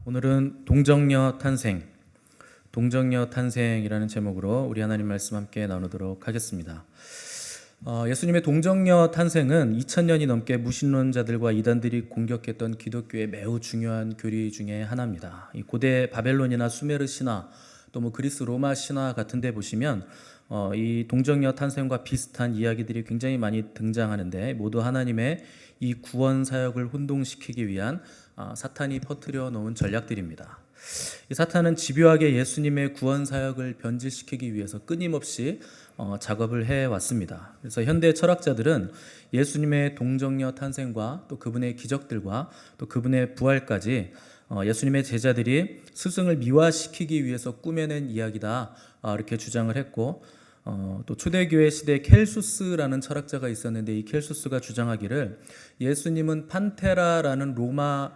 오늘은 동정녀 탄생, 동정녀 탄생이라는 제목으로 우리 하나님 말씀 함께 나누도록 하겠습니다. 예수님의 동정녀 탄생은 2000년이 넘게 무신론자들과 이단들이 공격했던 기독교의 매우 중요한 교리 중에 하나입니다. 이 고대 바벨론이나 수메르 신화, 또 그리스 로마 신화 같은 데 보시면 이 동정녀 탄생과 비슷한 이야기들이 굉장히 많이 등장하는데, 모두 하나님의 이 구원 사역을 혼동시키기 위한 사탄이 퍼뜨려 놓은 전략들입니다. 이 사탄은 집요하게 예수님의 구원 사역을 변질시키기 위해서 끊임없이 작업을 해왔습니다. 그래서 현대 철학자들은 예수님의 동정녀 탄생과 또 그분의 기적들과 또 그분의 부활까지 예수님의 제자들이 스승을 미화시키기 위해서 꾸며낸 이야기다, 이렇게 주장을 했고, 또 초대교회 시대에 켈수스라는 철학자가 있었는데, 이 켈수스가 주장하기를 예수님은 판테라라는 로마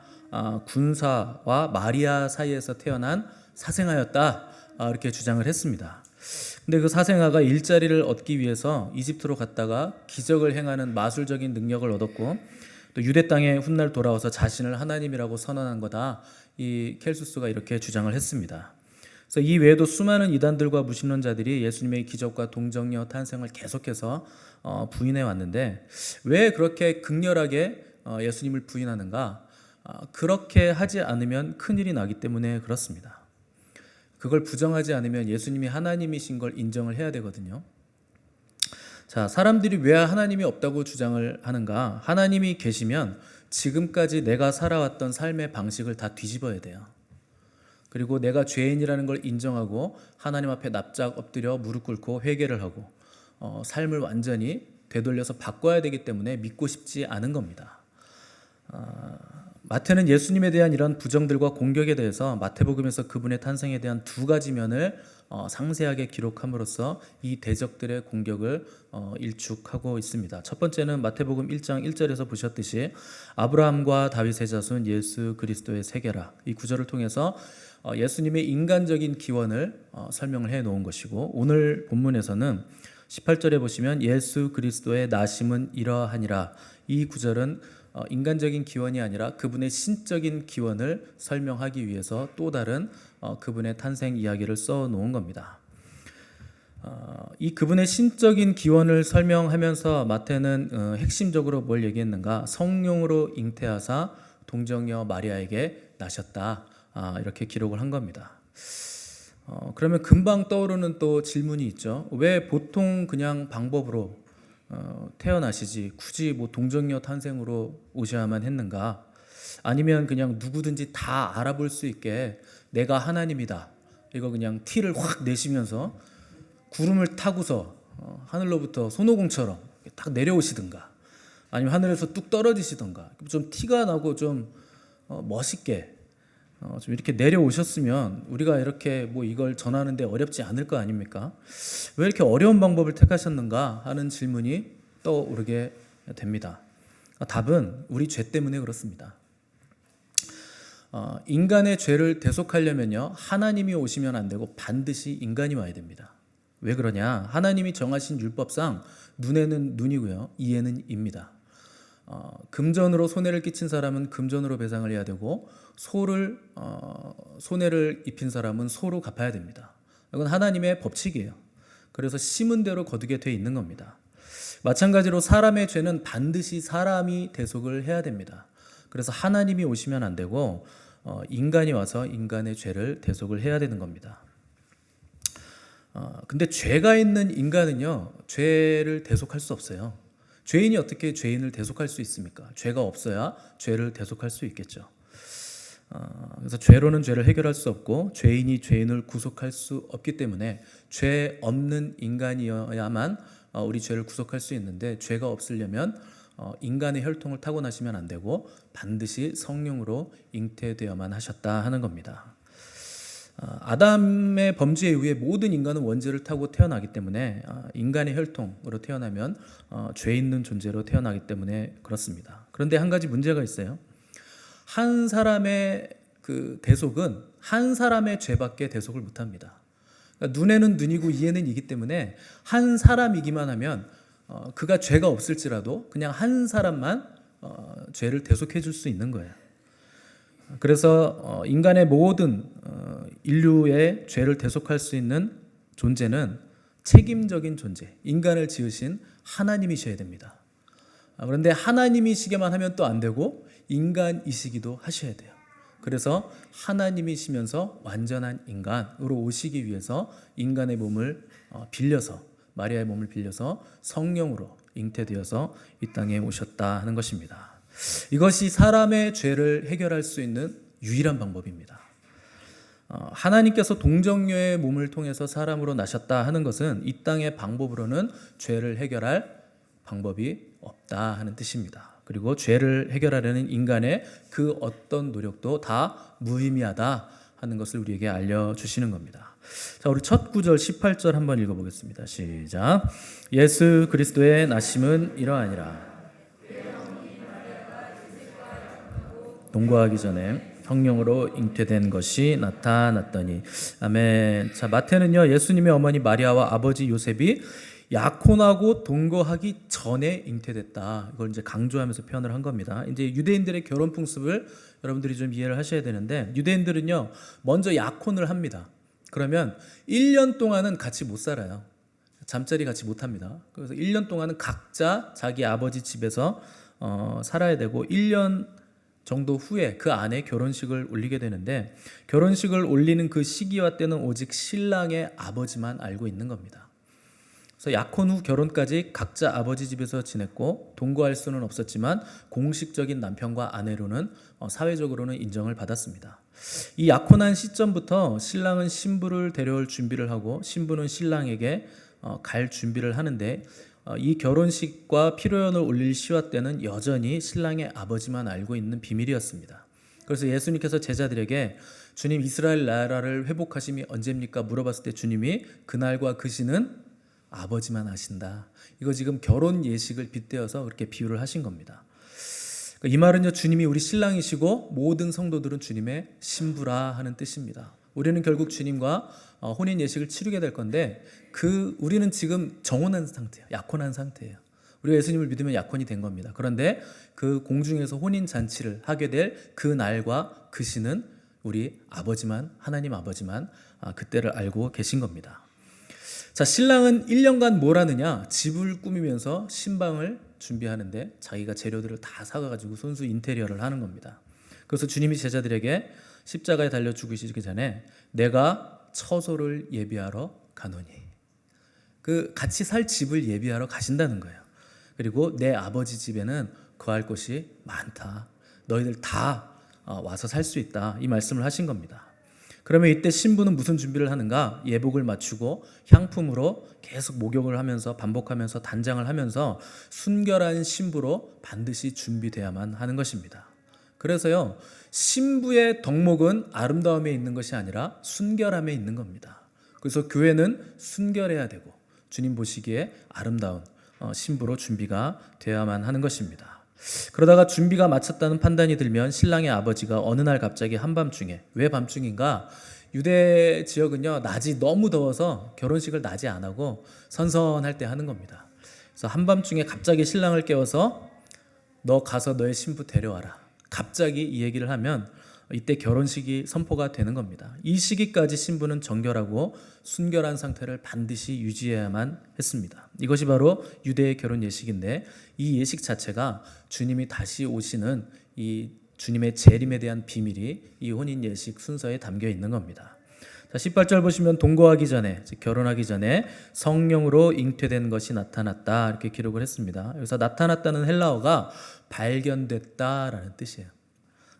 군사와 마리아 사이에서 태어난 사생아였다, 이렇게 주장을 했습니다. 근데 그 사생아가 일자리를 얻기 위해서 이집트로 갔다가 기적을 행하는 마술적인 능력을 얻었고, 또 유대 땅에 훗날 돌아와서 자신을 하나님이라고 선언한 거다, 이 켈수스가 이렇게 주장을 했습니다. 그래서 이 외에도 수많은 이단들과 무신론자들이 예수님의 기적과 동정녀 탄생을 계속해서 부인해 왔는데, 왜 그렇게 극렬하게 예수님을 부인하는가? 그렇게 하지 않으면 큰일이 나기 때문에 그렇습니다. 그걸 부정하지 않으면 예수님이 하나님이신 걸 인정을 해야 되거든요. 자, 사람들이 왜 하나님이 없다고 주장을 하는가? 하나님이 계시면 지금까지 내가 살아왔던 삶의 방식을 다 뒤집어야 돼요. 그리고 내가 죄인이라는 걸 인정하고 하나님 앞에 납작 엎드려 무릎 꿇고 회개를 하고 삶을 완전히 되돌려서 바꿔야 되기 때문에 믿고 싶지 않은 겁니다. 마태는 예수님에 대한 이런 부정들과 공격에 대해서 마태복음에서 그분의 탄생에 대한 두 가지 면을 상세하게 기록함으로써 이 대적들의 공격을 일축하고 있습니다. 첫 번째는 마태복음 1장 1절에서 보셨듯이 아브라함과 다윗의 자손 예수 그리스도의 세계라, 이 구절을 통해서 예수님의 인간적인 기원을 설명을 해 놓은 것이고, 오늘 본문에서는 18절에 보시면 예수 그리스도의 나심은 이러하니라, 이 구절은 인간적인 기원이 아니라 그분의 신적인 기원을 설명하기 위해서 또 다른 그분의 탄생 이야기를 써 놓은 겁니다. 이 그분의 신적인 기원을 설명하면서 마태는 핵심적으로 뭘 얘기했는가? 성령으로 잉태하사 동정녀 마리아에게 나셨다, 이렇게 기록을 한 겁니다. 그러면 금방 떠오르는 또 질문이 있죠. 왜 보통 그냥 방법으로 태어나시지 굳이 동정녀 탄생으로 오셔야만 했는가? 아니면 그냥 누구든지 다 알아볼 수 있게 내가 하나님이다, 이거 그냥 티를 확 내시면서 구름을 타고서 하늘로부터 손오공처럼 딱 내려오시든가, 아니면 하늘에서 뚝 떨어지시든가, 좀 티가 나고 좀 멋있게 좀 이렇게 내려오셨으면 우리가 이렇게 이걸 전하는데 어렵지 않을 거 아닙니까? 왜 이렇게 어려운 방법을 택하셨는가 하는 질문이 떠오르게 됩니다. 답은 우리 죄 때문에 그렇습니다. 인간의 죄를 대속하려면요, 하나님이 오시면 안 되고 반드시 인간이 와야 됩니다. 왜 그러냐? 하나님이 정하신 율법상 눈에는 눈이고요, 이에는 입니다. 금전으로 손해를 끼친 사람은 금전으로 배상을 해야 되고, 손해를 입힌 사람은 소로 갚아야 됩니다. 이건 하나님의 법칙이에요. 그래서 심은 대로 거두게 돼 있는 겁니다. 마찬가지로 사람의 죄는 반드시 사람이 대속을 해야 됩니다. 그래서 하나님이 오시면 안 되고 인간이 와서 인간의 죄를 대속을 해야 되는 겁니다. 근데 죄가 있는 인간은요, 죄를 대속할 수 없어요. 죄인이 어떻게 죄인을 대속할 수 있습니까? 죄가 없어야 죄를 대속할 수 있겠죠. 그래서 죄로는 죄를 해결할 수 없고 죄인이 죄인을 구속할 수 없기 때문에 죄 없는 인간이어야만 우리 죄를 구속할 수 있는데, 죄가 없으려면 인간의 혈통을 타고나시면 안 되고 반드시 성령으로 잉태되어야만 하셨다 하는 겁니다. 아담의 범죄 이후에 모든 인간은 원죄를 타고 태어나기 때문에 인간의 혈통으로 태어나면 죄 있는 존재로 태어나기 때문에 그렇습니다. 그런데 한 가지 문제가 있어요. 한 사람의 그 대속은 한 사람의 죄밖에 대속을 못합니다. 그러니까 눈에는 눈이고 이에는 이기 때문에 한 사람이기만 하면 그가 죄가 없을지라도 그냥 한 사람만 죄를 대속해 줄 수 있는 거예요. 그래서 인간의 모든 인류의 죄를 대속할 수 있는 존재는 책임적인 존재, 인간을 지으신 하나님이셔야 됩니다. 그런데 하나님이시게만 하면 또 안 되고 인간이시기도 하셔야 돼요. 그래서 하나님이시면서 완전한 인간으로 오시기 위해서 인간의 몸을 빌려서, 마리아의 몸을 빌려서 성령으로 잉태되어서 이 땅에 오셨다 하는 것입니다. 이것이 사람의 죄를 해결할 수 있는 유일한 방법입니다. 하나님께서 동정녀의 몸을 통해서 사람으로 나셨다 하는 것은 이 땅의 방법으로는 죄를 해결할 방법이 없다 하는 뜻입니다. 그리고 죄를 해결하려는 인간의 그 어떤 노력도 다 무의미하다 하는 것을 우리에게 알려주시는 겁니다. 자, 우리 첫 구절 18절 한번 읽어보겠습니다. 시작. 예수 그리스도의 나심은 이러하니라. 동거하기 전에 성령으로 잉태된 것이 나타났더니. 아멘. 자, 마태는요, 예수님의 어머니 마리아와 아버지 요셉이 약혼하고 동거하기 전에 잉태됐다. 이걸 이제 강조하면서 표현을 한 겁니다. 이제 유대인들의 결혼 풍습을 여러분들이 좀 이해를 하셔야 되는데, 유대인들은요, 먼저 약혼을 합니다. 그러면 1년 동안은 같이 못 살아요. 잠자리 같이 못 합니다. 그래서 1년 동안은 각자 자기 아버지 집에서 살아야 되고, 1년 정도 후에 그 안에 결혼식을 올리게 되는데, 결혼식을 올리는 그 시기와 때는 오직 신랑의 아버지만 알고 있는 겁니다. 그래서 약혼 후 결혼까지 각자 아버지 집에서 지냈고, 동거할 수는 없었지만 공식적인 남편과 아내로는 사회적으로는 인정을 받았습니다. 이 약혼한 시점부터 신랑은 신부를 데려올 준비를 하고, 신부는 신랑에게 갈 준비를 하는데, 이 결혼식과 피로연을 올릴 시와 때는 여전히 신랑의 아버지만 알고 있는 비밀이었습니다. 그래서 예수님께서 제자들에게 주님, 이스라엘 나라를 회복하심이 언제입니까? 물어봤을 때 주님이 그날과 그 시는 아버지만 아신다. 이거 지금 결혼 예식을 빗대어서 그렇게 비유를 하신 겁니다. 이 말은요, 주님이 우리 신랑이시고 모든 성도들은 주님의 신부라 하는 뜻입니다. 우리는 결국 주님과 혼인 예식을 치르게 될 건데, 우리는 지금 정혼한 상태예요. 약혼한 상태예요. 우리가 예수님을 믿으면 약혼이 된 겁니다. 그런데 그 공중에서 혼인 잔치를 하게 될 그 날과 그 시는 우리 아버지만, 하나님 아버지만 그때를 알고 계신 겁니다. 자, 신랑은 1년간 뭘 하느냐? 집을 꾸미면서 신방을 준비하는데 자기가 재료들을 다 사가지고 손수 인테리어를 하는 겁니다. 그래서 주님이 제자들에게 십자가에 달려 죽으시기 전에 내가 처소를 예비하러 가노니, 그 같이 살 집을 예비하러 가신다는 거예요. 그리고 내 아버지 집에는 거할 곳이 많다. 너희들 다 와서 살 수 있다. 이 말씀을 하신 겁니다. 그러면 이때 신부는 무슨 준비를 하는가? 예복을 맞추고 향품으로 계속 목욕을 하면서 반복하면서 단장을 하면서 순결한 신부로 반드시 준비돼야만 하는 것입니다. 그래서요, 신부의 덕목은 아름다움에 있는 것이 아니라 순결함에 있는 겁니다. 그래서 교회는 순결해야 되고 주님 보시기에 아름다운 신부로 준비가 되어야만 하는 것입니다. 그러다가 준비가 마쳤다는 판단이 들면 신랑의 아버지가 어느 날 갑자기 한밤중에, 왜 밤중인가? 유대 지역은요, 낮이 너무 더워서 결혼식을 낮에 안 하고 선선할 때 하는 겁니다. 그래서 한밤중에 갑자기 신랑을 깨워서 너 가서 너의 신부 데려와라. 갑자기 이 얘기를 하면 이때 결혼식이 선포가 되는 겁니다. 이 시기까지 신부는 정결하고 순결한 상태를 반드시 유지해야만 했습니다. 이것이 바로 유대의 결혼 예식인데, 이 예식 자체가 주님이 다시 오시는 이 주님의 재림에 대한 비밀이 이 혼인 예식 순서에 담겨 있는 겁니다. 자, 18절 보시면 동거하기 전에, 즉 결혼하기 전에 성령으로 잉태된 것이 나타났다, 이렇게 기록을 했습니다. 여기서 나타났다는 헬라어가 발견됐다라는 뜻이에요.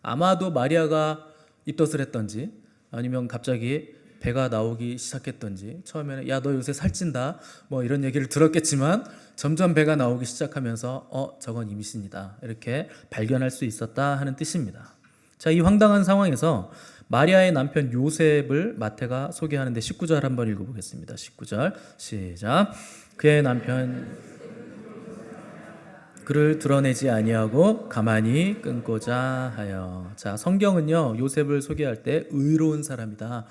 아마도 마리아가 입덧을 했던지, 아니면 갑자기 배가 나오기 시작했던지, 처음에는 야, 너 요새 살찐다 뭐 이런 얘기를 들었겠지만 점점 배가 나오기 시작하면서 저건 임신이다, 이렇게 발견할 수 있었다 하는 뜻입니다. 자, 이 황당한 상황에서 마리아의 남편 요셉을 마태가 소개하는데 19절 한번 읽어보겠습니다. 19절 시작. 그의 남편 그를 드러내지 아니하고 가만히 끊고자 하여. 자, 성경은요, 요셉을 소개할 때 의로운 사람이다,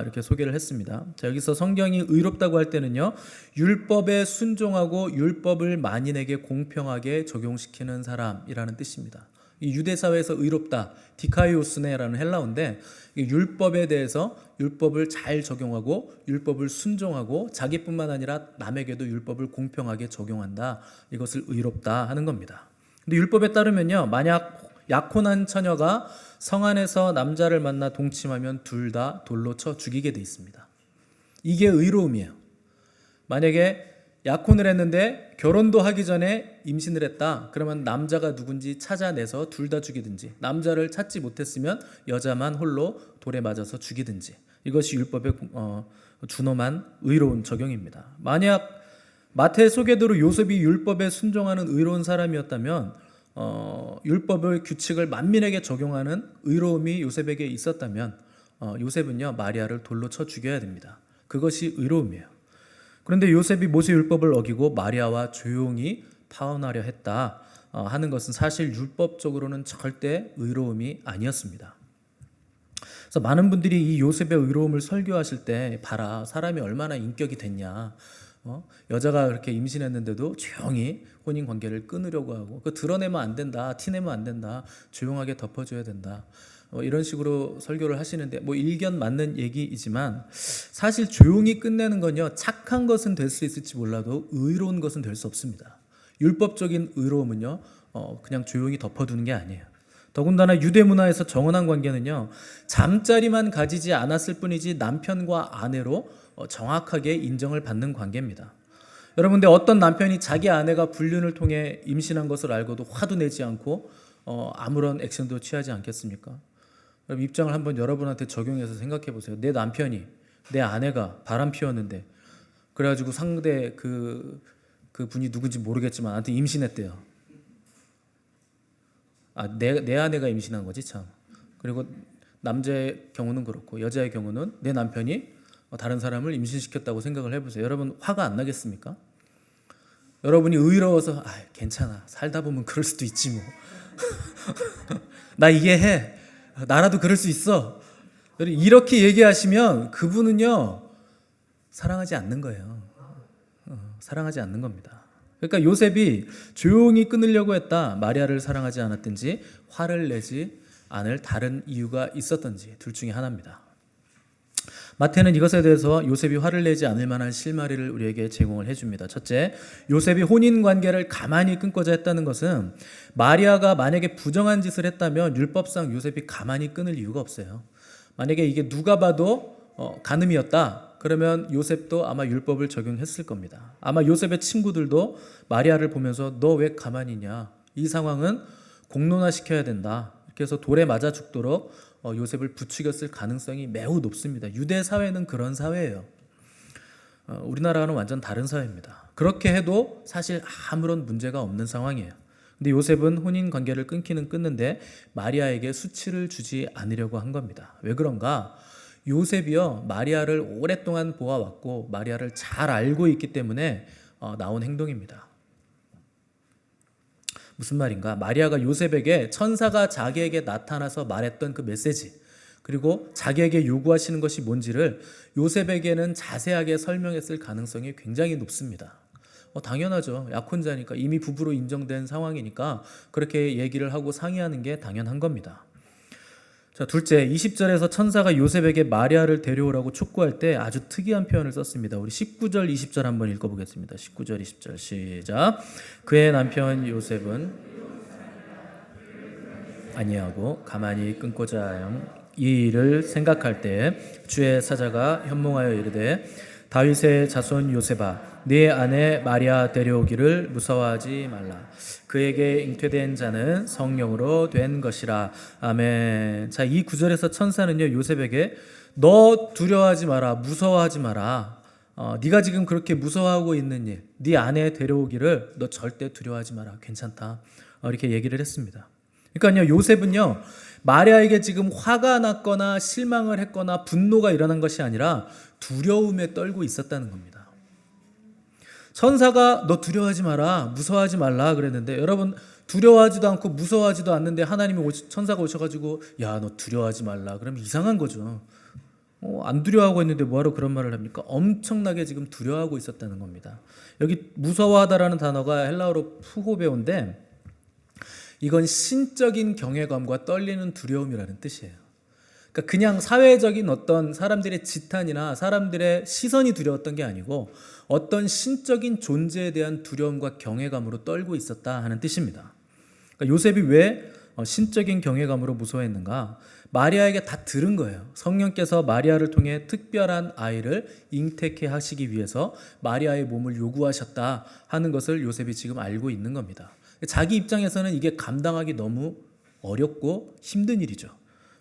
이렇게 소개를 했습니다. 자, 여기서 성경이 의롭다고 할 때는요, 율법에 순종하고 율법을 만인에게 공평하게 적용시키는 사람이라는 뜻입니다. 이 유대 사회에서 의롭다, 디카이오스네라는 헬라어인데 율법에 대해서 율법을 잘 적용하고 율법을 순종하고 자기뿐만 아니라 남에게도 율법을 공평하게 적용한다. 이것을 의롭다 하는 겁니다. 근데 율법에 따르면요, 만약 약혼한 처녀가 성 안에서 남자를 만나 동침하면 둘 다 돌로 쳐 죽이게 돼 있습니다. 이게 의로움이에요. 만약에 약혼을 했는데 결혼도 하기 전에 임신을 했다. 그러면 남자가 누군지 찾아내서 둘 다 죽이든지, 남자를 찾지 못했으면 여자만 홀로 돌에 맞아서 죽이든지, 이것이 율법의 준엄한 의로운 적용입니다. 만약 마태 소개대로 요셉이 율법에 순종하는 의로운 사람이었다면 율법의 규칙을 만민에게 적용하는 의로움이 요셉에게 있었다면 요셉은요, 마리아를 돌로 쳐 죽여야 됩니다. 그것이 의로움이에요. 그런데 요셉이 모세 율법을 어기고 마리아와 조용히 파혼하려 했다 하는 것은 사실 율법적으로는 절대 의로움이 아니었습니다. 그래서 많은 분들이 이 요셉의 의로움을 설교하실 때, 봐라, 사람이 얼마나 인격이 됐냐, 여자가 그렇게 임신했는데도 조용히 혼인 관계를 끊으려고 하고, 그 드러내면 안 된다, 티내면 안 된다, 조용하게 덮어줘야 된다, 이런 식으로 설교를 하시는데, 일견 맞는 얘기이지만 사실 조용히 끝내는 건요, 착한 것은 될 수 있을지 몰라도 의로운 것은 될 수 없습니다. 율법적인 의로움은요, 그냥 조용히 덮어두는 게 아니에요. 더군다나 유대 문화에서 정혼한 관계는요, 잠자리만 가지지 않았을 뿐이지 남편과 아내로 정확하게 인정을 받는 관계입니다. 여러분, 근데 어떤 남편이 자기 아내가 불륜을 통해 임신한 것을 알고도 화도 내지 않고 아무런 액션도 취하지 않겠습니까? 여러분, 입장을 한번 여러분한테 적용해서 생각해 보세요. 내 남편이, 내 아내가 바람 피웠는데, 그래가지고 상대 그 분이 누군지 모르겠지만 나한테 임신했대요. 내 아내가 임신한 거지 참. 그리고 남자의 경우는 그렇고 여자의 경우는 내 남편이 다른 사람을 임신시켰다고 생각을 해보세요. 여러분, 화가 안 나겠습니까? 여러분이 의로워서 괜찮아, 살다 보면 그럴 수도 있지 뭐. 나 이해해, 나라도 그럴 수 있어, 이렇게 얘기하시면 그분은요, 사랑하지 않는 거예요. 사랑하지 않는 겁니다. 그러니까 요셉이 조용히 끊으려고 했다, 마리아를 사랑하지 않았든지 화를 내지 않을 다른 이유가 있었던지 둘 중에 하나입니다. 마태는 이것에 대해서 요셉이 화를 내지 않을 만한 실마리를 우리에게 제공을 해줍니다. 첫째, 요셉이 혼인관계를 가만히 끊고자 했다는 것은 마리아가 만약에 부정한 짓을 했다면 율법상 요셉이 가만히 끊을 이유가 없어요. 만약에 이게 누가 봐도 간음이었다, 그러면 요셉도 아마 율법을 적용했을 겁니다. 아마 요셉의 친구들도 마리아를 보면서 너 왜 가만히 있냐, 이 상황은 공론화시켜야 된다, 이렇게 해서 돌에 맞아 죽도록 요셉을 부추겼을 가능성이 매우 높습니다. 유대 사회는 그런 사회예요. 우리나라는 완전 다른 사회입니다. 그렇게 해도 사실 아무런 문제가 없는 상황이에요. 근데 요셉은 혼인 관계를 끊는데 마리아에게 수치를 주지 않으려고 한 겁니다. 왜 그런가? 요셉이요, 마리아를 오랫동안 보아왔고 마리아를 잘 알고 있기 때문에 나온 행동입니다. 무슨 말인가? 마리아가 요셉에게 천사가 자기에게 나타나서 말했던 그 메시지, 그리고 자기에게 요구하시는 것이 뭔지를 요셉에게는 자세하게 설명했을 가능성이 굉장히 높습니다. 당연하죠. 약혼자니까, 이미 부부로 인정된 상황이니까 그렇게 얘기를 하고 상의하는 게 당연한 겁니다. 자, 둘째, 20절에서 천사가 요셉에게 마리아를 데려오라고 촉구할 때 아주 특이한 표현을 썼습니다. 우리 19절, 20절 한번 읽어보겠습니다. 19절, 20절 시작. 그의 남편 요셉은 아니하고 가만히 끊고자 하여 이 일을 생각할 때 주의 사자가 현몽하여 이르되 다윗의 자손 요셉아, 네 아내 마리아 데려오기를 무서워하지 말라. 그에게 잉태된 자는 성령으로 된 것이라. 아멘. 자, 이 구절에서 천사는요, 요셉에게 너 두려워하지 마라, 무서워하지 마라. 네가 지금 그렇게 무서워하고 있는 일, 네 아내 데려오기를 너 절대 두려워하지 마라, 괜찮다, 이렇게 얘기를 했습니다. 그러니까요, 요셉은요, 마리아에게 지금 화가 났거나 실망을 했거나 분노가 일어난 것이 아니라 두려움에 떨고 있었다는 겁니다. 천사가 너 두려워하지 마라, 무서워하지 말라 그랬는데, 여러분, 두려워하지도 않고 무서워하지도 않는데 하나님이 천사가 오셔가지고 야, 너 두려워하지 말라 그러면 이상한 거죠. 안 두려워하고 있는데 뭐하러 그런 말을 합니까? 엄청나게 지금 두려워하고 있었다는 겁니다. 여기 무서워하다라는 단어가 헬라어로 푸호베오인데, 이건 신적인 경외감과 떨리는 두려움이라는 뜻이에요. 그러니까 그냥 사회적인 어떤 사람들의 지탄이나 사람들의 시선이 두려웠던 게 아니고 어떤 신적인 존재에 대한 두려움과 경외감으로 떨고 있었다 하는 뜻입니다. 그러니까 요셉이 왜 신적인 경외감으로 무서워했는가? 마리아에게 다 들은 거예요. 성령께서 마리아를 통해 특별한 아이를 잉태케 하시기 위해서 마리아의 몸을 요구하셨다 하는 것을 요셉이 지금 알고 있는 겁니다. 자기 입장에서는 이게 감당하기 너무 어렵고 힘든 일이죠.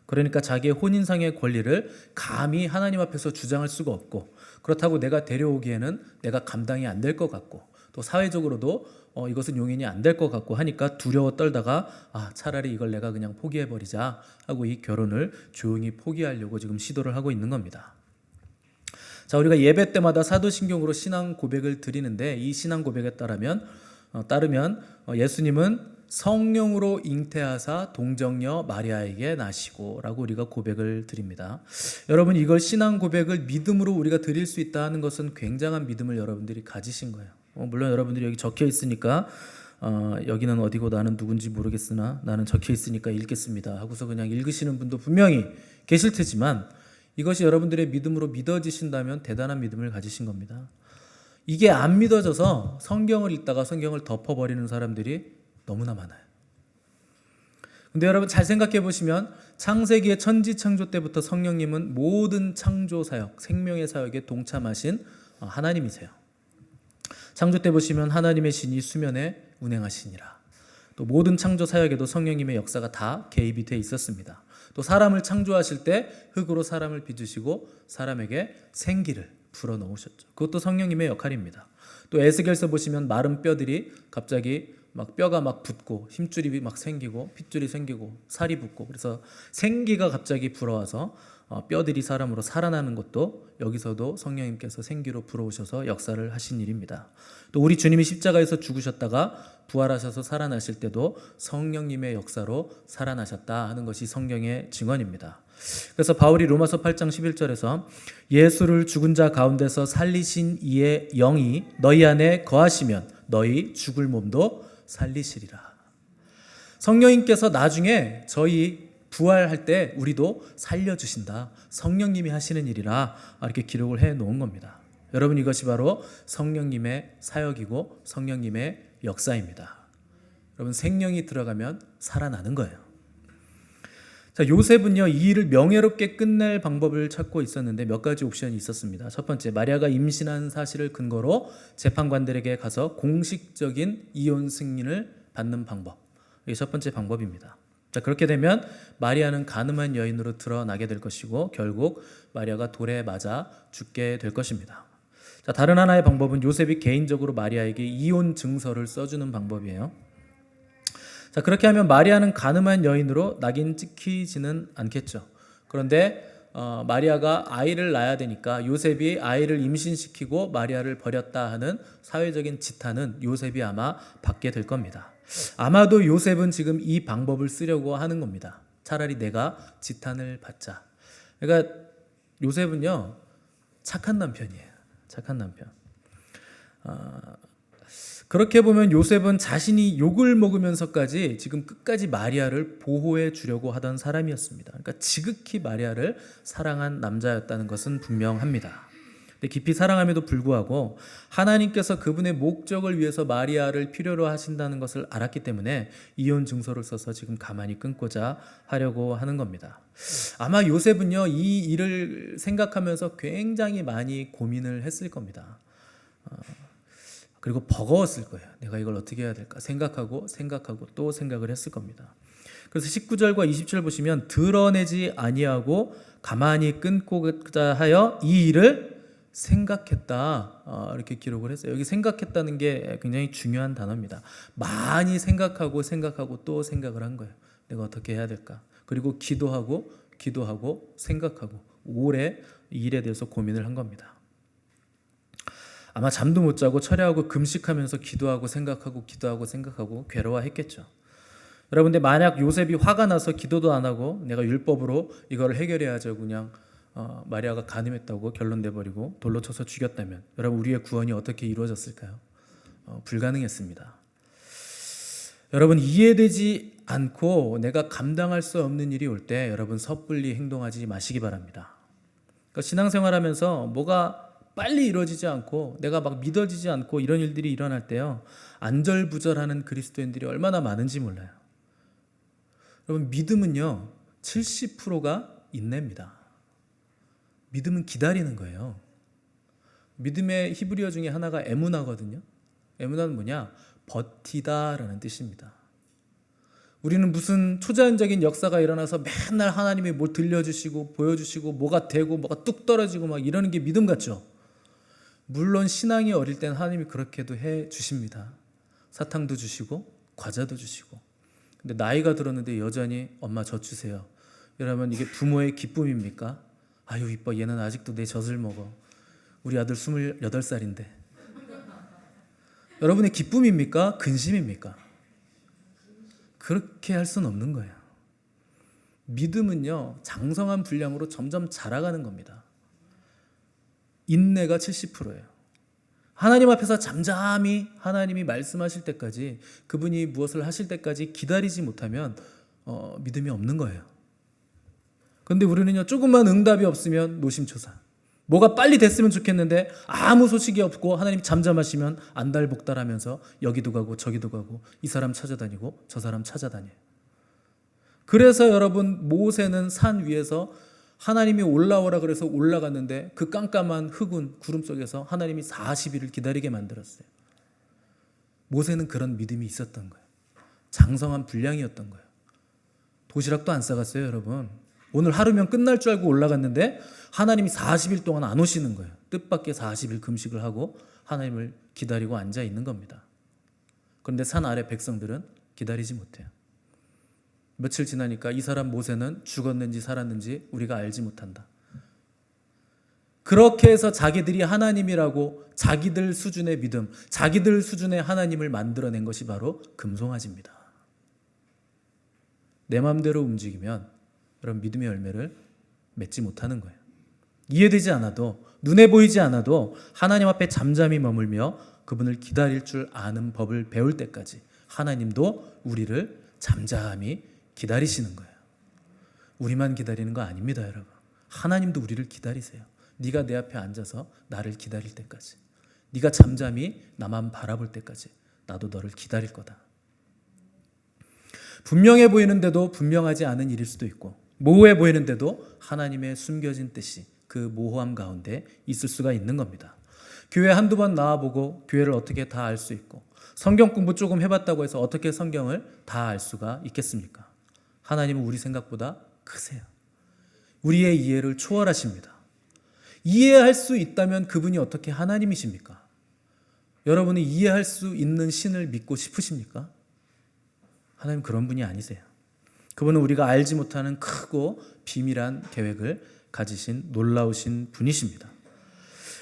그러니까 자기의 혼인상의 권리를 감히 하나님 앞에서 주장할 수가 없고, 그렇다고 내가 데려오기에는 내가 감당이 안 될 것 같고, 또 사회적으로도 이것은 용인이 안 될 것 같고 하니까 두려워 떨다가 차라리 이걸 내가 그냥 포기해버리자 하고 이 결혼을 조용히 포기하려고 지금 시도를 하고 있는 겁니다. 자, 우리가 예배 때마다 사도신경으로 신앙 고백을 드리는데 이 신앙 고백에 따르면 예수님은 성령으로 잉태하사 동정녀 마리아에게 나시고 라고 우리가 고백을 드립니다. 여러분, 이걸 신앙 고백을 믿음으로 우리가 드릴 수 있다 하는 것은 굉장한 믿음을 여러분들이 가지신 거예요. 물론 여러분들이 여기 적혀 있으니까 여기는 어디고 나는 누군지 모르겠으나 나는 적혀 있으니까 읽겠습니다 하고서 그냥 읽으시는 분도 분명히 계실 테지만, 이것이 여러분들의 믿음으로 믿어지신다면 대단한 믿음을 가지신 겁니다. 이게 안 믿어져서 성경을 읽다가 성경을 덮어버리는 사람들이 너무나 많아요. 근데 여러분 잘 생각해 보시면 창세기의 천지창조 때부터 성령님은 모든 창조 사역, 생명의 사역에 동참하신 하나님이세요. 창조 때 보시면 하나님의 신이 수면에 운행하시니라. 또 모든 창조 사역에도 성령님의 역사가 다 개입이 돼 있었습니다. 또 사람을 창조하실 때 흙으로 사람을 빚으시고 사람에게 생기를 불어넣으셨죠. 그것도 성령님의 역할입니다. 또 에스겔서 보시면 마른 뼈들이 갑자기 뼈가 붙고 힘줄이 생기고 핏줄이 생기고 살이 붙고, 그래서 생기가 갑자기 불어와서 뼈들이 사람으로 살아나는 것도 여기서도 성령님께서 생기로 불어오셔서 역사를 하신 일입니다. 또 우리 주님이 십자가에서 죽으셨다가 부활하셔서 살아나실 때도 성령님의 역사로 살아나셨다 하는 것이 성경의 증언입니다. 그래서 바울이 로마서 8장 11절에서 예수를 죽은 자 가운데서 살리신 이의 영이 너희 안에 거하시면 너희 죽을 몸도 살리시리라. 성령님께서 나중에 저희 부활할 때 우리도 살려주신다. 성령님이 하시는 일이라 이렇게 기록을 해 놓은 겁니다. 여러분, 이것이 바로 성령님의 사역이고 성령님의 역사입니다. 여러분, 생명이 들어가면 살아나는 거예요. 자, 요셉은요, 이 일을 명예롭게 끝낼 방법을 찾고 있었는데 몇 가지 옵션이 있었습니다. 첫 번째, 마리아가 임신한 사실을 근거로 재판관들에게 가서 공식적인 이혼 승인을 받는 방법. 이게 첫 번째 방법입니다. 자, 그렇게 되면 마리아는 간음한 여인으로 드러나게 될 것이고 결국 마리아가 돌에 맞아 죽게 될 것입니다. 자, 다른 하나의 방법은 요셉이 개인적으로 마리아에게 이혼 증서를 써주는 방법이에요. 자, 그렇게 하면 마리아는 간음한 여인으로 낙인 찍히지는 않겠죠. 그런데 마리아가 아이를 낳아야 되니까 요셉이 아이를 임신시키고 마리아를 버렸다 하는 사회적인 지탄은 요셉이 아마 받게 될 겁니다. 아마도 요셉은 지금 이 방법을 쓰려고 하는 겁니다. 차라리 내가 지탄을 받자. 그러니까 요셉은요, 착한 남편이에요. 착한 남편. 그렇게 보면 요셉은 자신이 욕을 먹으면서까지 지금 끝까지 마리아를 보호해 주려고 하던 사람이었습니다. 그러니까 지극히 마리아를 사랑한 남자였다는 것은 분명합니다. 근데 깊이 사랑함에도 불구하고 하나님께서 그분의 목적을 위해서 마리아를 필요로 하신다는 것을 알았기 때문에 이혼 증서를 써서 지금 가만히 끊고자 하려고 하는 겁니다. 아마 요셉은요, 이 일을 생각하면서 굉장히 많이 고민을 했을 겁니다. 그리고 버거웠을 거예요. 내가 이걸 어떻게 해야 될까 생각하고 또 생각을 했을 겁니다. 그래서 19절과 20절 보시면 드러내지 아니하고 가만히 끊고자 하여 이 일을 생각했다, 이렇게 기록을 했어요. 여기 생각했다는 게 굉장히 중요한 단어입니다. 많이 생각하고 또 생각을 한 거예요. 내가 어떻게 해야 될까? 그리고 기도하고 생각하고 오래 이 일에 대해서 고민을 한 겁니다. 아마 잠도 못 자고 철야하고 금식하면서 기도하고 생각하고 괴로워했겠죠. 여러분, 근데 만약 요셉이 화가 나서 기도도 안 하고 내가 율법으로 이걸 해결해야죠, 그냥 마리아가 간음했다고 결론 내버리고 돌로 쳐서 죽였다면 여러분, 우리의 구원이 어떻게 이루어졌을까요? 불가능했습니다. 여러분, 이해되지 않고 내가 감당할 수 없는 일이 올 때 여러분 섣불리 행동하지 마시기 바랍니다. 그러니까 신앙생활하면서 뭐가 빨리 이루어지지 않고 내가 막 믿어지지 않고 이런 일들이 일어날 때요, 안절부절하는 그리스도인들이 얼마나 많은지 몰라요. 여러분, 믿음은요 70%가 인내입니다. 믿음은 기다리는 거예요. 믿음의 히브리어 중에 하나가 에무나거든요. 에무나는 뭐냐? 버티다라는 뜻입니다. 우리는 무슨 초자연적인 역사가 일어나서 맨날 하나님이 뭘 들려주시고 보여주시고 뭐가 되고 뭐가 뚝 떨어지고 막 이러는 게 믿음 같죠. 물론 신앙이 어릴 땐 하나님이 그렇게도 해 주십니다. 사탕도 주시고 과자도 주시고. 근데 나이가 들었는데 여전히 엄마 젖 주세요. 이러면 이게 부모의 기쁨입니까? 아유 이뻐, 얘는 아직도 내 젖을 먹어. 우리 아들 28살인데. 여러분의 기쁨입니까? 근심입니까? 그렇게 할 수는 없는 거예요. 믿음은요 장성한 분량으로 점점 자라가는 겁니다. 인내가 70%예요. 하나님 앞에서 잠잠히 하나님이 말씀하실 때까지, 그분이 무엇을 하실 때까지 기다리지 못하면 믿음이 없는 거예요. 그런데 우리는요 조금만 응답이 없으면 노심초사, 뭐가 빨리 됐으면 좋겠는데 아무 소식이 없고 하나님 잠잠하시면 안달복달하면서 여기도 가고 저기도 가고 이 사람 찾아다니고 저 사람 찾아다녀요. 그래서 여러분, 모세는 산 위에서 하나님이 올라오라 그래서 올라갔는데 그 깜깜한 흑운 구름 속에서 하나님이 40일을 기다리게 만들었어요. 모세는 그런 믿음이 있었던 거예요. 장성한 분량이었던 거예요. 도시락도 안 싸갔어요, 여러분. 오늘 하루면 끝날 줄 알고 올라갔는데 하나님이 40일 동안 안 오시는 거예요. 뜻밖의 40일 금식을 하고 하나님을 기다리고 앉아 있는 겁니다. 그런데 산 아래 백성들은 기다리지 못해요. 며칠 지나니까 이 사람 모세는 죽었는지 살았는지 우리가 알지 못한다. 그렇게 해서 자기들이 하나님이라고 자기들 수준의 믿음, 자기들 수준의 하나님을 만들어낸 것이 바로 금송아지입니다. 내 마음대로 움직이면 여러분 믿음의 열매를 맺지 못하는 거예요. 이해되지 않아도, 눈에 보이지 않아도 하나님 앞에 잠잠히 머물며 그분을 기다릴 줄 아는 법을 배울 때까지 하나님도 우리를 잠잠히 기다리시는 거예요. 우리만 기다리는 거 아닙니다, 여러분. 하나님도 우리를 기다리세요. 네가 내 앞에 앉아서 나를 기다릴 때까지, 네가 잠잠히 나만 바라볼 때까지 나도 너를 기다릴 거다. 분명해 보이는데도 분명하지 않은 일일 수도 있고, 모호해 보이는데도 하나님의 숨겨진 뜻이 그 모호함 가운데 있을 수가 있는 겁니다. 교회 한두 번 나와보고 교회를 어떻게 다 알 수 있고, 성경 공부 조금 해봤다고 해서 어떻게 성경을 다 알 수가 있겠습니까? 하나님은 우리 생각보다 크세요. 우리의 이해를 초월하십니다. 이해할 수 있다면 그분이 어떻게 하나님이십니까? 여러분이 이해할 수 있는 신을 믿고 싶으십니까? 하나님 그런 분이 아니세요. 그분은 우리가 알지 못하는 크고 비밀한 계획을 가지신 놀라우신 분이십니다.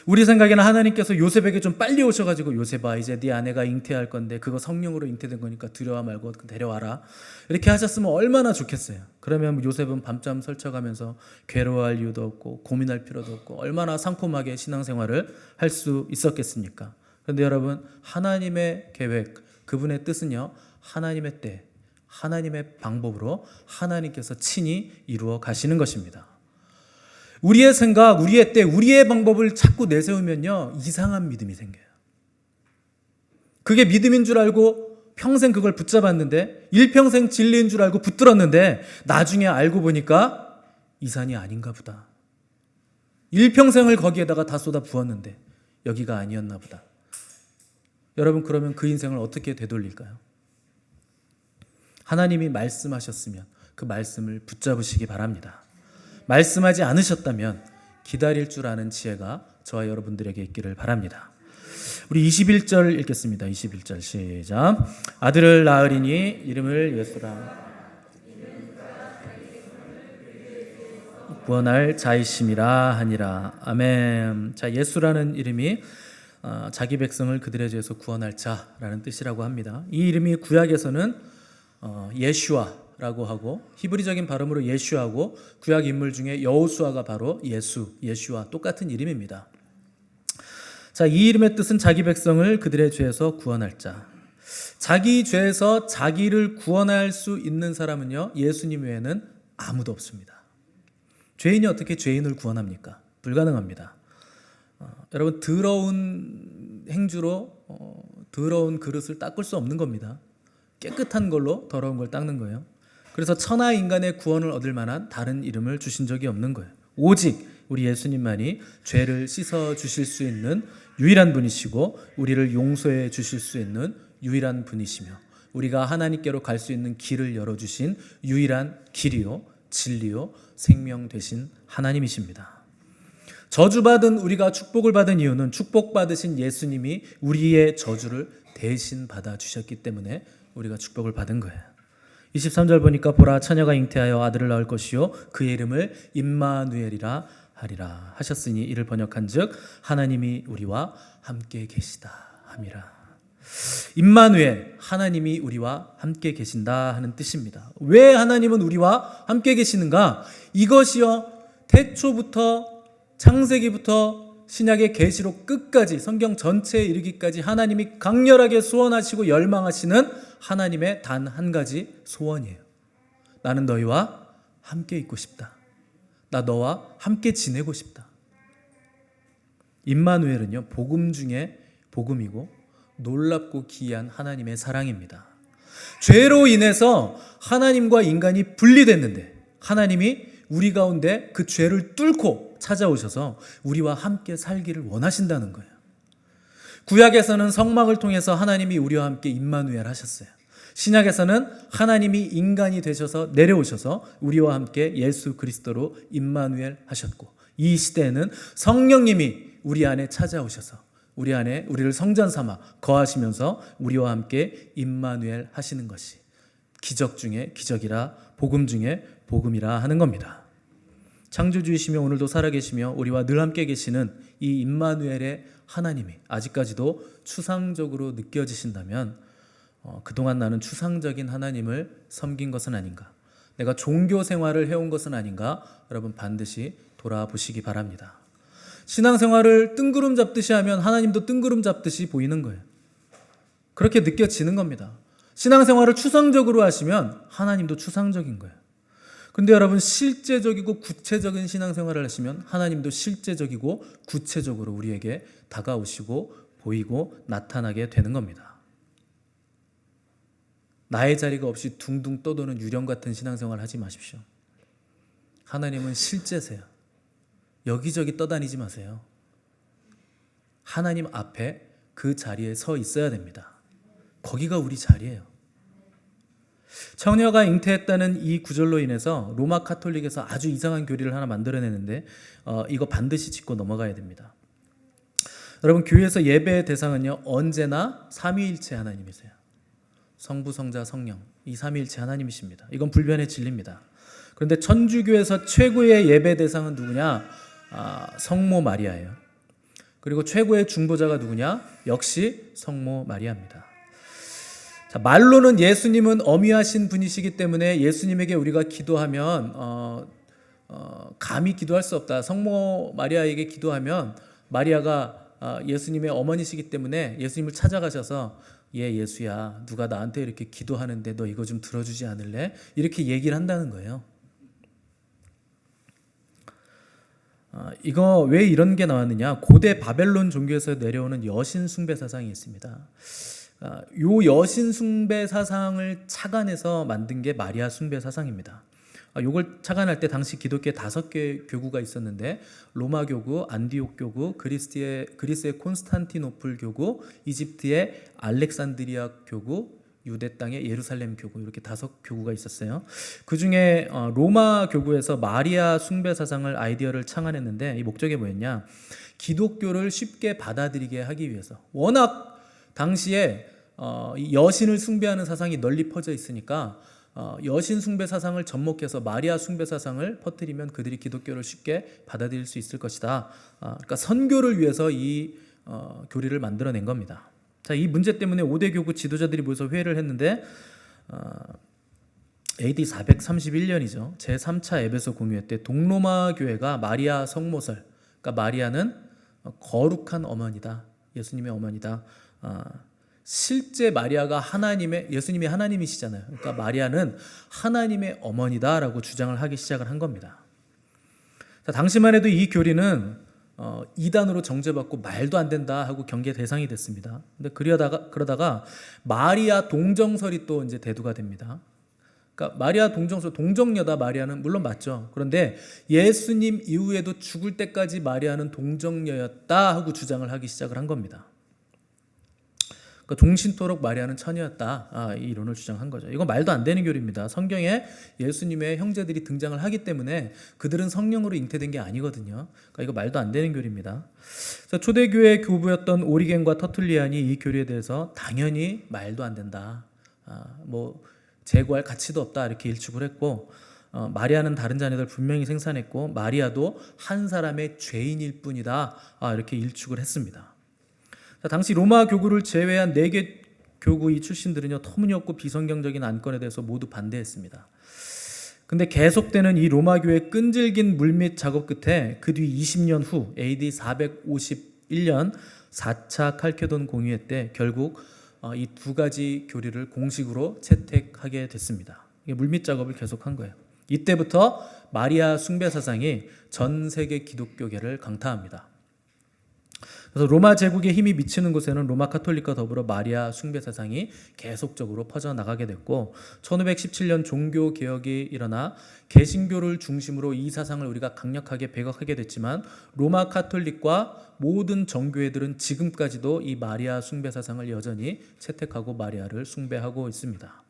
우리 생각에는 하나님께서 요셉에게 좀 빨리 오셔가지고, 요셉아 이제 네 아내가 잉태할 건데 그거 성령으로 잉태된 거니까 두려워 말고 데려와라, 이렇게 하셨으면 얼마나 좋겠어요. 그러면 요셉은 밤잠 설쳐가면서 괴로워할 이유도 없고 고민할 필요도 없고 얼마나 상콤하게 신앙생활을 할 수 있었겠습니까? 그런데 여러분, 하나님의 계획, 그분의 뜻은요 하나님의 때, 하나님의 방법으로 하나님께서 친히 이루어 가시는 것입니다. 우리의 생각, 우리의 때, 우리의 방법을 자꾸 내세우면요 이상한 믿음이 생겨요. 그게 믿음인 줄 알고 평생 그걸 붙잡았는데, 일평생 진리인 줄 알고 붙들었는데 나중에 알고 보니까 이 산이 아닌가 보다. 일평생을 거기에다가 다 쏟아 부었는데 여기가 아니었나 보다. 여러분, 그러면 그 인생을 어떻게 되돌릴까요? 하나님이 말씀하셨으면 그 말씀을 붙잡으시기 바랍니다. 말씀하지 않으셨다면 기다릴 줄 아는 지혜가 저와 여러분들에게 있기를 바랍니다. 우리 21절 읽겠습니다. 21절 시작. 아들을 낳으리니 이름을 예수라. 구원할 자이심이라 하니라. 아멘. 자, 예수라는 이름이 자기 백성을 그들의 죄에서 구원할 자라는 뜻이라고 합니다. 이 이름이 구약에서는 예슈아라고 하고, 히브리적인 발음으로 예슈아고, 구약 인물 중에 여호수아가 바로 예수와 똑같은 이름입니다. 자, 이 이름의 뜻은 자기 백성을 그들의 죄에서 구원할 자. 자기 죄에서 자기를 구원할 수 있는 사람은요, 예수님 외에는 아무도 없습니다. 죄인이 어떻게 죄인을 구원합니까? 불가능합니다. 여러분, 더러운 행주로 더러운 그릇을 닦을 수 없는 겁니다. 깨끗한 걸로 더러운 걸 닦는 거예요. 그래서 천하 인간의 구원을 얻을 만한 다른 이름을 주신 적이 없는 거예요. 오직 우리 예수님만이 죄를 씻어 주실 수 있는 유일한 분이시고 우리를 용서해 주실 수 있는 유일한 분이시며 우리가 하나님께로 갈 수 있는 길을 열어주신 유일한 길이요 진리요 생명 되신 하나님이십니다. 저주받은 우리가 축복을 받은 이유는 축복받으신 예수님이 우리의 저주를 대신 받아주셨기 때문에 우리가 축복을 받은 거예요. 23절 보니까 보라 처녀가 잉태하여 아들을 낳을 것이요 그의 이름을 임마누엘이라 하리라 하셨으니 이를 번역한즉 하나님이 우리와 함께 계시다 함이라. 임마누엘, 하나님이 우리와 함께 계신다 하는 뜻입니다. 왜 하나님은 우리와 함께 계시는가? 이것이요 태초부터 창세기부터 신약의 계시록 끝까지 성경 전체에 이르기까지 하나님이 강렬하게 소원하시고 열망하시는 하나님의 단 한 가지 소원이에요. 나는 너희와 함께 있고 싶다. 나 너와 함께 지내고 싶다. 임마누엘은요 복음 중에 복음이고 놀랍고 기이한 하나님의 사랑입니다. 죄로 인해서 하나님과 인간이 분리됐는데 하나님이 우리 가운데 그 죄를 뚫고 찾아오셔서 우리와 함께 살기를 원하신다는 거예요. 구약에서는 성막을 통해서 하나님이 우리와 함께 임마누엘 하셨어요. 신약에서는 하나님이 인간이 되셔서 내려오셔서 우리와 함께 예수 그리스도로 임마누엘 하셨고 이 시대에는 성령님이 우리 안에 찾아오셔서 우리 안에 우리를 성전 삼아 거하시면서 우리와 함께 임마누엘 하시는 것이 기적 중에 기적이라 복음 중에 복음이라 하는 겁니다. 창조주이시며 오늘도 살아계시며 우리와 늘 함께 계시는 이 임마누엘의 하나님이 아직까지도 추상적으로 느껴지신다면 그동안 나는 추상적인 하나님을 섬긴 것은 아닌가, 내가 종교 생활을 해온 것은 아닌가, 여러분 반드시 돌아보시기 바랍니다. 신앙생활을 뜬구름 잡듯이 하면 하나님도 뜬구름 잡듯이 보이는 거예요. 그렇게 느껴지는 겁니다. 신앙생활을 추상적으로 하시면 하나님도 추상적인 거예요. 근데 여러분 실제적이고 구체적인 신앙생활을 하시면 하나님도 실제적이고 구체적으로 우리에게 다가오시고 보이고 나타나게 되는 겁니다. 나의 자리가 없이 둥둥 떠도는 유령 같은 신앙생활 하지 마십시오. 하나님은 실제세요. 여기저기 떠다니지 마세요. 하나님 앞에 그 자리에 서 있어야 됩니다. 거기가 우리 자리예요. 처녀가 잉태했다는 이 구절로 인해서 로마 카톨릭에서 아주 이상한 교리를 하나 만들어내는데 이거 반드시 짚고 넘어가야 됩니다. 여러분 교회에서 예배의 대상은요 언제나 삼위일체 하나님이세요. 성부, 성자, 성령 이 삼위일체 하나님이십니다. 이건 불변의 진리입니다. 그런데 천주교에서 최고의 예배 대상은 누구냐? 성모 마리아예요. 그리고 최고의 중보자가 누구냐? 역시 성모 마리아입니다. 자, 말로는 예수님은 어미하신 분이시기 때문에 예수님에게 우리가 기도하면 감히 기도할 수 없다. 성모 마리아에게 기도하면 마리아가 예수님의 어머니시기 때문에 예수님을 찾아가셔서 예수야 누가 나한테 이렇게 기도하는데 너 이거 좀 들어주지 않을래? 이렇게 얘기를 한다는 거예요. 이거 왜 이런 게 나왔느냐? 고대 바벨론 종교에서 내려오는 여신 숭배 사상이 있습니다. 요 여신 숭배 사상을 착안해서 만든 게 마리아 숭배 사상입니다. 요걸 착안할 때 당시 기독교에 5개 교구가 있었는데 로마 교구, 안디옥 교구, 그리스의 콘스탄티노플 교구, 이집트의 알렉산드리아 교구, 유대 땅의 예루살렘 교구 이렇게 5교구가 있었어요. 그 중에 로마 교구에서 마리아 숭배 사상을 아이디어를 창안했는데 이 목적이 뭐였냐? 기독교를 쉽게 받아들이게 하기 위해서. 워낙 당시에 여신을 숭배하는 사상이 널리 퍼져 있으니까 여신 숭배 사상을 접목해서 마리아 숭배 사상을 퍼뜨리면 그들이 기독교를 쉽게 받아들일 수 있을 것이다. 그러니까 선교를 위해서 이 교리를 만들어낸 겁니다. 자, 이 문제 때문에 5대 교구 지도자들이 모여서 회의를 했는데 AD 431년이죠. 제3차 에베소 공의회 때 동로마 교회가 마리아 성모설, 그러니까 마리아는 거룩한 어머니다, 예수님의 어머니다, 실제 마리아가 예수님이 하나님이시잖아요. 그러니까 마리아는 하나님의 어머니다라고 주장을 하기 시작을 한 겁니다. 자, 당시만 해도 이 교리는 이단으로 정죄받고 말도 안 된다 하고 경계 대상이 됐습니다. 근데 그러다가 마리아 동정설이 또 이제 대두가 됩니다. 그러니까 마리아 동정설, 동정녀다 마리아는 물론 맞죠. 그런데 예수님 이후에도 죽을 때까지 마리아는 동정녀였다 하고 주장을 하기 시작을 한 겁니다. 그러니까 종신토록 마리아는 처녀였다, 이 이론을 주장한 거죠. 이건 말도 안 되는 교리입니다. 성경에 예수님의 형제들이 등장을 하기 때문에 그들은 성령으로 잉태된 게 아니거든요. 그러니까 이거 말도 안 되는 교리입니다. 그래서 초대교회 교부였던 오리겐과 터툴리안이 이 교리에 대해서 당연히 말도 안 된다, 뭐 제고할 가치도 없다 이렇게 일축을 했고, 마리아는 다른 자녀들 분명히 생산했고 마리아도 한 사람의 죄인일 뿐이다, 이렇게 일축을 했습니다. 당시 로마 교구를 제외한 4개 교구의 출신들은요, 터무니없고 비성경적인 안건에 대해서 모두 반대했습니다. 근데 계속되는 이 로마 교회의 끈질긴 물밑 작업 끝에 그 뒤 20년 후 AD 451년 4차 칼케돈 공의회 때 결국 이 두 가지 교리를 공식으로 채택하게 됐습니다. 이게 물밑 작업을 계속한 거예요. 이때부터 마리아 숭배 사상이 전 세계 기독교계를 강타합니다. 그래서 로마 제국에 힘이 미치는 곳에는 로마 카톨릭과 더불어 마리아 숭배 사상이 계속적으로 퍼져나가게 됐고, 1517년 종교개혁이 일어나 개신교를 중심으로 이 사상을 우리가 강력하게 배격하게 됐지만 로마 카톨릭과 모든 정교회들은 지금까지도 이 마리아 숭배 사상을 여전히 채택하고 마리아를 숭배하고 있습니다.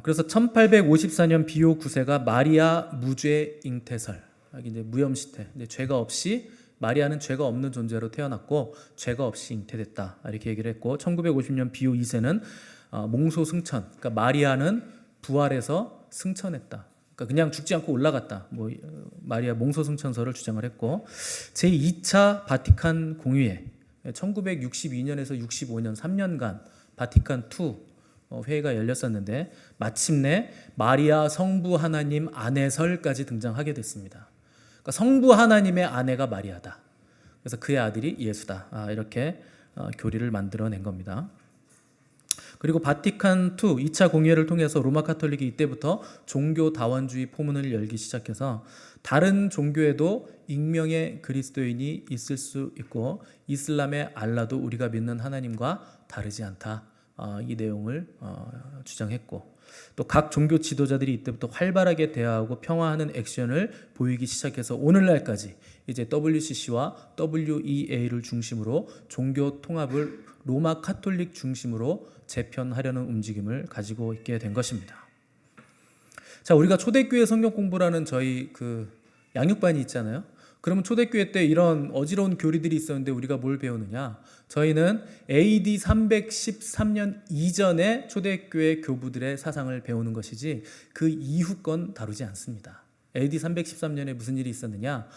그래서 1854년 비오 9세가 마리아 무죄 잉태설, 이제 무염시태, 이제 죄가 없이 마리아는 죄가 없는 존재로 태어났고 죄가 없이 잉태됐다 이렇게 얘기를 했고, 1950년 비오 2세는 몽소 승천, 그러니까 마리아는 부활해서 승천했다, 그러니까 그냥 죽지 않고 올라갔다, 뭐 마리아 몽소 승천설을 주장을 했고, 제2차 바티칸 공의회 1962년에서 65년 3년간 바티칸 2 회의가 열렸었는데 마침내 마리아 성부 하나님 아내설까지 등장하게 됐습니다. 그러니까 성부 하나님의 아내가 마리아다, 그래서 그의 아들이 예수다, 이렇게 교리를 만들어낸 겁니다. 그리고 바티칸 2 2차 공의회를 통해서 로마 카톨릭이 이때부터 종교 다원주의 포문을 열기 시작해서 다른 종교에도 익명의 그리스도인이 있을 수 있고 이슬람의 알라도 우리가 믿는 하나님과 다르지 않다, 이 내용을 주장했고, 또 각 종교 지도자들이 이때부터 활발하게 대화하고 평화하는 액션을 보이기 시작해서 오늘날까지 이제 WCC와 WEA를 중심으로 종교 통합을 로마 카톨릭 중심으로 재편하려는 움직임을 가지고 있게 된 것입니다. 자, 우리가 초대교회 성경 공부라는 저희 그 양육반이 있잖아요. 그러면 초대교회 때 이런 어지러운 교리들이 있었는데 우리가 뭘 배우느냐? 저희는 AD 313년 이전의 초대교회 교부들의 사상을 배우는 것이지 그 이후 건 다루지 않습니다. AD 313년에 무슨 일이 있었느냐?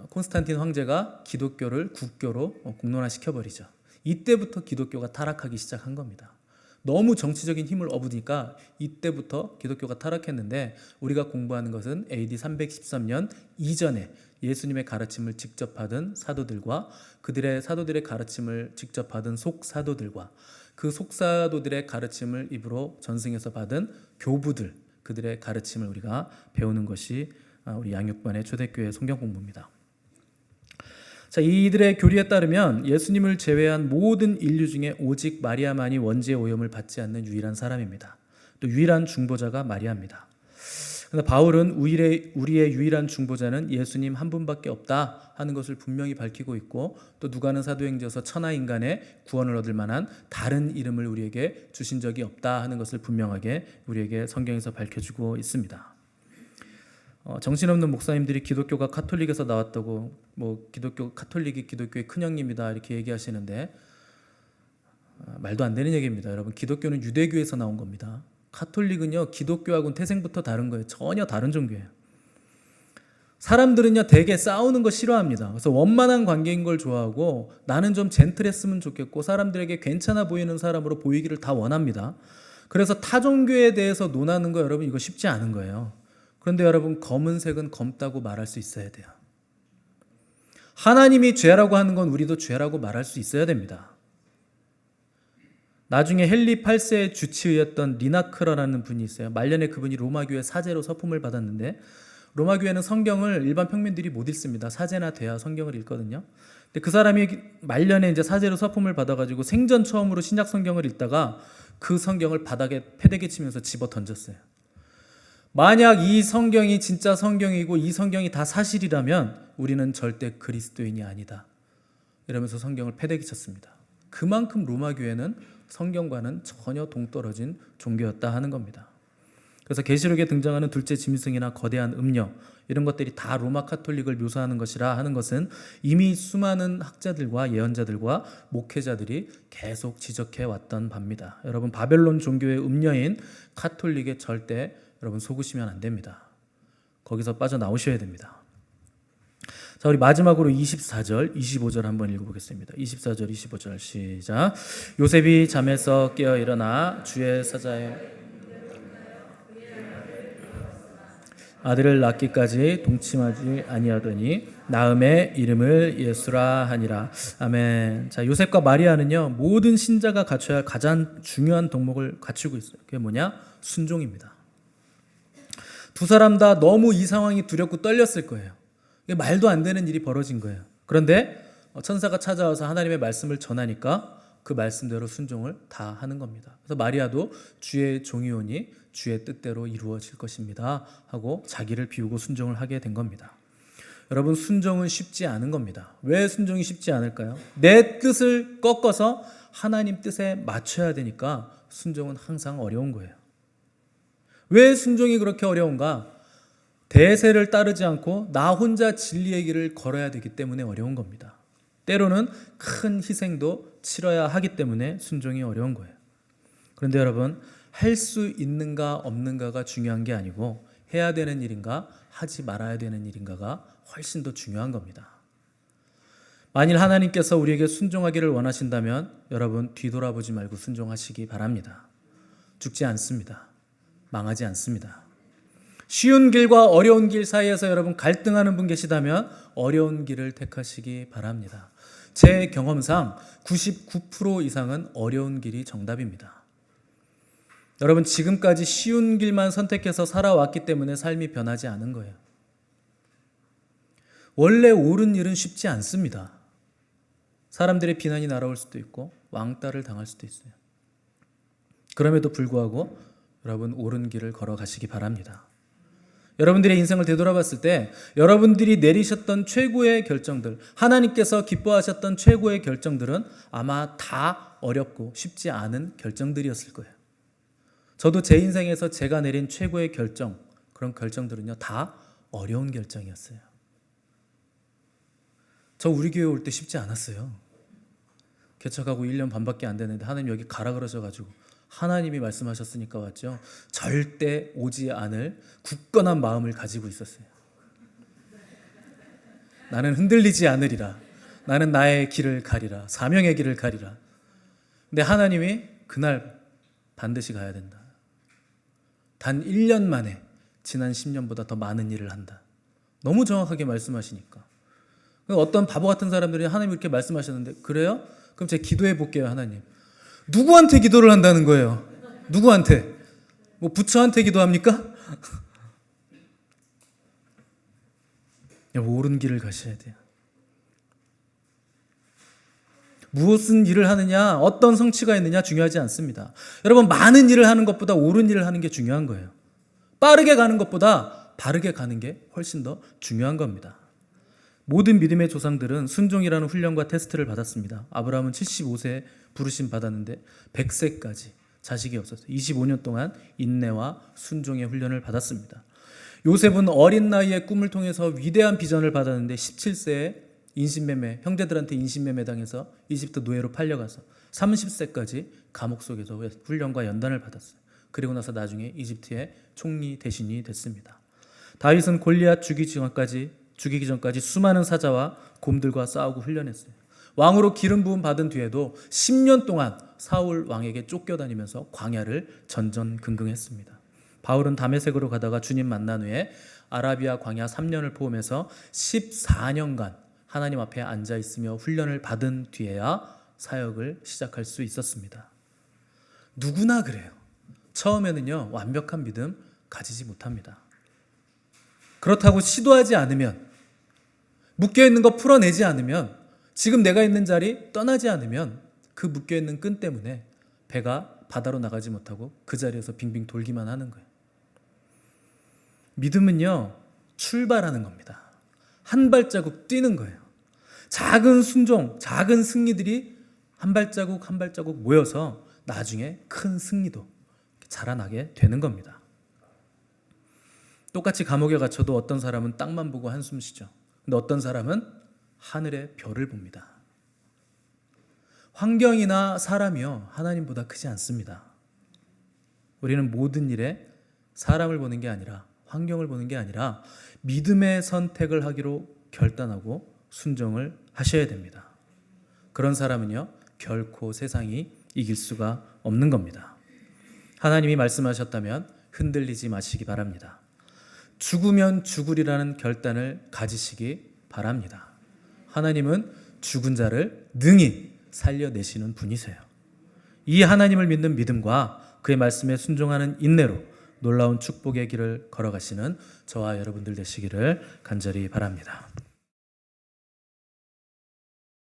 콘스탄틴 황제가 기독교를 국교로 공론화시켜버리죠. 이때부터 기독교가 타락하기 시작한 겁니다. 너무 정치적인 힘을 얻으니까 이때부터 기독교가 타락했는데, 우리가 공부하는 것은 AD 313년 이전에 예수님의 가르침을 직접 받은 사도들과 그들의 사도들의 가르침을 직접 받은 속사도들과 그 속사도들의 가르침을 입으로 전승해서 받은 교부들, 그들의 가르침을 우리가 배우는 것이 우리 양육반의 초대교회 성경 공부입니다. 자, 이들의 교리에 따르면 예수님을 제외한 모든 인류 중에 오직 마리아만이 원죄의 오염을 받지 않는 유일한 사람입니다. 또 유일한 중보자가 마리아입니다. 그런데 바울은 우리의 유일한 중보자는 예수님 한 분밖에 없다 하는 것을 분명히 밝히고 있고, 또 누가는 사도행전에서 천하 인간의 구원을 얻을 만한 다른 이름을 우리에게 주신 적이 없다 하는 것을 분명하게 우리에게 성경에서 밝혀주고 있습니다. 정신없는 목사님들이 기독교가 카톨릭에서 나왔다고, 뭐 기독교 카톨릭이 기독교의 큰형님이다 이렇게 얘기하시는데 말도 안 되는 얘기입니다. 여러분, 기독교는 유대교에서 나온 겁니다. 카톨릭은요 기독교하고는 태생부터 다른 거예요. 전혀 다른 종교예요. 사람들은요 되게 싸우는 거 싫어합니다. 그래서 원만한 관계인 걸 좋아하고, 나는 좀 젠틀했으면 좋겠고 사람들에게 괜찮아 보이는 사람으로 보이기를 다 원합니다. 그래서 타 종교에 대해서 논하는 거 여러분 이거 쉽지 않은 거예요. 그런데 여러분, 검은색은 검다고 말할 수 있어야 돼요. 하나님이 죄라고 하는 건 우리도 죄라고 말할 수 있어야 됩니다. 나중에 헨리 8세의 주치의였던 리나크라라는 분이 있어요. 말년에 그분이 로마교회 사제로 서품을 받았는데, 로마교회는 성경을 일반 평민들이 못 읽습니다. 사제나 돼야 성경을 읽거든요. 근데 그 사람이 말년에 이제 사제로 서품을 받아가지고 생전 처음으로 신약 성경을 읽다가 그 성경을 바닥에 패대기 치면서 집어 던졌어요. 만약 이 성경이 진짜 성경이고 이 성경이 다 사실이라면 우리는 절대 그리스도인이 아니다, 이러면서 성경을 패대기 쳤습니다. 그만큼 로마교회는 성경과는 전혀 동떨어진 종교였다 하는 겁니다. 그래서 계시록에 등장하는 둘째 짐승이나 거대한 음녀, 이런 것들이 다 로마 카톨릭을 묘사하는 것이라 하는 것은 이미 수많은 학자들과 예언자들과 목회자들이 계속 지적해 왔던 바입니다. 여러분, 바벨론 종교의 음녀인 카톨릭에 절대 여러분 속으시면 안 됩니다. 거기서 빠져나오셔야 됩니다. 자, 우리 마지막으로 24절, 25절 한번 읽어보겠습니다. 24절, 25절 시작. 요셉이 잠에서 깨어 일어나 주의 사자의 아들을 낳기까지 동침하지 아니하더니 나음의 이름을 예수라 하니라. 아멘. 자, 요셉과 마리아는요, 모든 신자가 갖춰야 할 가장 중요한 덕목을 갖추고 있어요. 그게 뭐냐? 순종입니다. 두 사람 다 너무 이 상황이 두렵고 떨렸을 거예요. 말도 안 되는 일이 벌어진 거예요. 그런데 천사가 찾아와서 하나님의 말씀을 전하니까 그 말씀대로 순종을 다 하는 겁니다. 그래서 마리아도 주의 종이오니 주의 뜻대로 이루어질 것입니다 하고 자기를 비우고 순종을 하게 된 겁니다. 여러분, 순종은 쉽지 않은 겁니다. 왜 순종이 쉽지 않을까요? 내 뜻을 꺾어서 하나님 뜻에 맞춰야 되니까 순종은 항상 어려운 거예요. 왜 순종이 그렇게 어려운가? 대세를 따르지 않고 나 혼자 진리의 길을 걸어야 되기 때문에 어려운 겁니다. 때로는 큰 희생도 치러야 하기 때문에 순종이 어려운 거예요. 그런데 여러분, 할 수 있는가 없는가가 중요한 게 아니고 해야 되는 일인가 하지 말아야 되는 일인가가 훨씬 더 중요한 겁니다. 만일 하나님께서 우리에게 순종하기를 원하신다면 여러분, 뒤돌아보지 말고 순종하시기 바랍니다. 죽지 않습니다. 망하지 않습니다. 쉬운 길과 어려운 길 사이에서 여러분 갈등하는 분 계시다면 어려운 길을 택하시기 바랍니다. 제 경험상 99% 이상은 어려운 길이 정답입니다. 여러분, 지금까지 쉬운 길만 선택해서 살아왔기 때문에 삶이 변하지 않은 거예요. 원래 옳은 일은 쉽지 않습니다. 사람들의 비난이 날아올 수도 있고 왕따를 당할 수도 있어요. 그럼에도 불구하고 여러분, 옳은 길을 걸어가시기 바랍니다. 여러분들의 인생을 되돌아봤을 때 여러분들이 내리셨던 최고의 결정들, 하나님께서 기뻐하셨던 최고의 결정들은 아마 다 어렵고 쉽지 않은 결정들이었을 거예요. 저도 제 인생에서 제가 내린 최고의 결정, 그런 결정들은요, 다 어려운 결정이었어요. 저 우리 교회 올 때 쉽지 않았어요. 개척하고 1년 반밖에 안 됐는데 하나님 여기 가라 그러셔가지고 하나님이 말씀하셨으니까 왔죠. 절대 오지 않을 굳건한 마음을 가지고 있었어요. 나는 흔들리지 않으리라. 나는 나의 길을 가리라. 사명의 길을 가리라. 근데 하나님이 그날 반드시 가야 된다. 단 1년 만에 지난 10년보다 더 많은 일을 한다. 너무 정확하게 말씀하시니까. 어떤 바보 같은 사람들이 하나님 이렇게 말씀하셨는데, 그래요? 그럼 제가 기도해 볼게요. 하나님, 누구한테 기도를 한다는 거예요? 누구한테? 뭐 부처한테 기도합니까? 옳은 길을 가셔야 돼요. 무슨 일을 하느냐, 어떤 성취가 있느냐 중요하지 않습니다. 여러분, 많은 일을 하는 것보다 옳은 일을 하는 게 중요한 거예요. 빠르게 가는 것보다 바르게 가는 게 훨씬 더 중요한 겁니다. 모든 믿음의 조상들은 순종이라는 훈련과 테스트를 받았습니다. 아브라함은 75세에 부르심 받았는데 100세까지 자식이 없었어요. 25년 동안 인내와 순종의 훈련을 받았습니다. 요셉은 어린 나이에 꿈을 통해서 위대한 비전을 받았는데 17세에 인신매매, 형제들한테 인신매매 당해서 이집트 노예로 팔려가서 30세까지 감옥 속에서 훈련과 연단을 받았어요. 그리고 나서 나중에 이집트의 총리 대신이 됐습니다. 다윗은 골리앗 죽이기 전까지 수많은 사자와 곰들과 싸우고 훈련했어요. 왕으로 기름 부음 받은 뒤에도 10년 동안 사울 왕에게 쫓겨다니면서 광야를 전전긍긍했습니다. 바울은 다메섹으로 가다가 주님 만난 후에 아라비아 광야 3년을 포함해서 14년간 하나님 앞에 앉아 있으며 훈련을 받은 뒤에야 사역을 시작할 수 있었습니다. 누구나 그래요. 처음에는요, 완벽한 믿음 가지지 못합니다. 그렇다고 시도하지 않으면, 묶여있는 거 풀어내지 않으면, 지금 내가 있는 자리 떠나지 않으면 그 묶여있는 끈 때문에 배가 바다로 나가지 못하고 그 자리에서 빙빙 돌기만 하는 거예요. 믿음은요, 출발하는 겁니다. 한 발자국 뛰는 거예요. 작은 순종, 작은 승리들이 한 발자국 한 발자국 모여서 나중에 큰 승리도 자라나게 되는 겁니다. 똑같이 감옥에 갇혀도 어떤 사람은 땅만 보고 한숨 쉬죠. 근데 어떤 사람은 하늘의 별을 봅니다. 환경이나 사람이요, 하나님보다 크지 않습니다. 우리는 모든 일에 사람을 보는 게 아니라, 환경을 보는 게 아니라 믿음의 선택을 하기로 결단하고 순종을 하셔야 됩니다. 그런 사람은요, 결코 세상이 이길 수가 없는 겁니다. 하나님이 말씀하셨다면 흔들리지 마시기 바랍니다. 죽으면 죽으리라는 결단을 가지시기 바랍니다. 하나님은 죽은 자를 능히 살려내시는 분이세요. 이 하나님을 믿는 믿음과 그의 말씀에 순종하는 인내로 놀라운 축복의 길을 걸어가시는 저와 여러분들 되시기를 간절히 바랍니다.